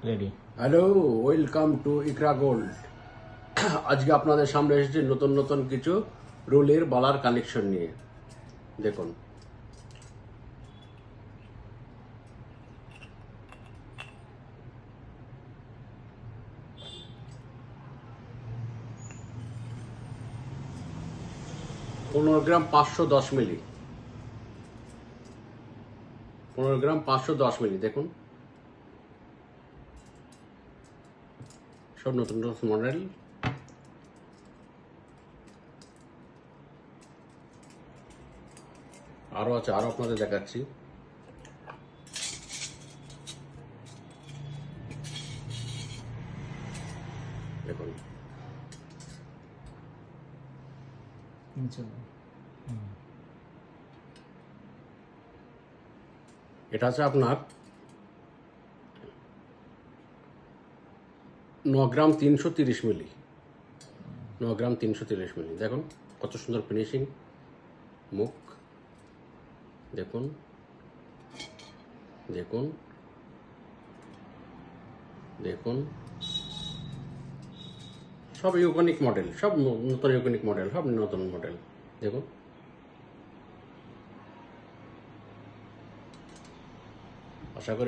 Ready. Hello, welcome to Iqra gold. আজকে আপনাদের সামনে এসেছি নতুন নতুন কিছু রোলের বালার কালেকশন নিয়ে। দেখুন, পনেরো গ্রাম 510 মিলি, 15 গ্রাম 510 মিলি। দেখুন, সব নতুন নতুন মডেল। আরো আছে, আরো আপনাদের দেখাচ্ছি। দেখুন, এটা আছে আপনার 9 গ্রাম 330 মিলি, 9 গ্রাম 330 মিলি। দেখুন কত সুন্দর ফিনিশিং, মুখ দেখুন, দেখুন, দেখুন, সব ইউকনিক মডেল, সব নতুন ইউকনিক মডেল, সব নতুন মডেল। দেখুন, আশা করি